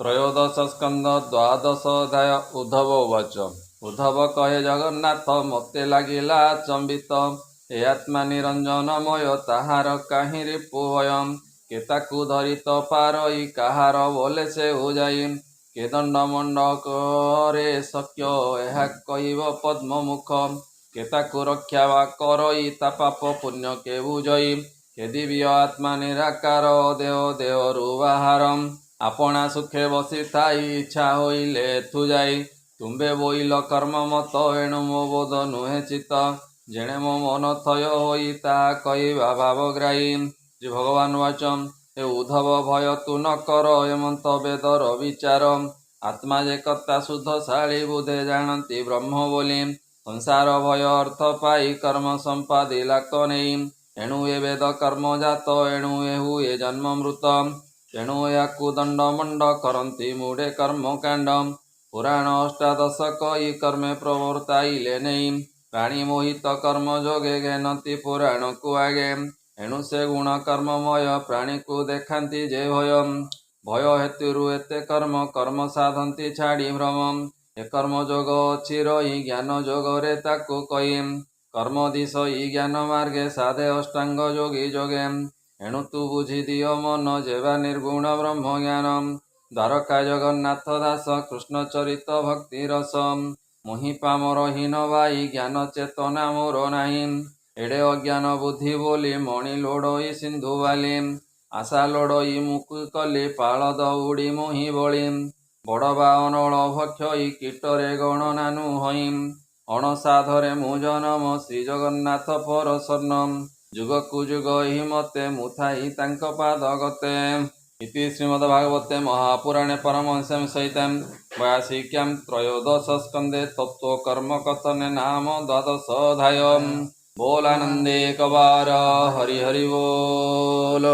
त्रयोदश स्कंद द्वादश अध्याय। उद्धव उवाच। उद्धव कहे जगन्नाथ मते लागिला चंबित ए आत्मा निरंजनमय ताहार काहि रिपु भयम के ताकु धरित पारई काहार बोले से हो जाई के दंड मंडकरे शक्य ଏହା କହିବ ପଦ୍ମ ମୁଖ के ताकु रक्षा वा करई ता पाप पुण्य के बुझई के दिव्य आत्मा निराकार देव देहरु बाहारम आपणा सुखे बसी थाई इच्छा होइले एथु जाई तुम्बे बोइल कर्म मत एणु मो बोध नुहे चित जेणे मो मन थय होई ता कहवा भावग्राही। श्री भगवान वाचम। हे उद्धव भय तु न कर एमंत वेदर विचार आत्मा जे कर्ता शुद्धशाळी बुधे जानती ब्रह्म बोली संसार भय अर्थ पाई कर्म संपादी लाक नेई एणु ए वेद कर्म जात एणु ए हुए जन्म मृत तेणु याकु दंड मंड करती मूढ़े कर्म कांड पुराण अष्टादश कई कर्मे प्रवर्ताइले नहीं प्राणी मोहित कर्म जोगे घेनती पुराण को आगे एणु से गुण कर्ममय प्राणी को देखांती जे भय भय हेतु एते कर्म कर्म साधंती छाड़ी भ्रम ए कर्म जोग अच्छी रही ज्ञान जोग रे ताकु कही कर्म दिश ई ज्ञान मार्गे साधे अष्टांग जोगी जोगे एणु तु बुझी दियो मन जेवा निर्गुण ब्रह्म ज्ञानम द्वारका जगन्नाथ दास कृष्ण चरित भक्ति रस मुहि पामर हीन भाई ज्ञान चेतना मोर नाही एडे अज्ञान बुद्धि बोली मणि लोड़ई सिंधु बाली आशा लोड़ई मुकु कली पाल दौड़ी मुहि बली बड़ बा अनल भक्षई कीटरे गणनानु हई अणसाधरे मु जनम श्री जगन्नाथ पर स्वर्णम जुगकु जुग हि मते मुथाई तांक पाद गते। इति श्रीमद्भागवते महापुराणे परमहंस्यां सहितां वयासिक्यां त्रयोदश स्कंदे तत्व कर्म कथने नाम द्वादश अध्याय। बोल आनंदे कबार हरि हरि बोल।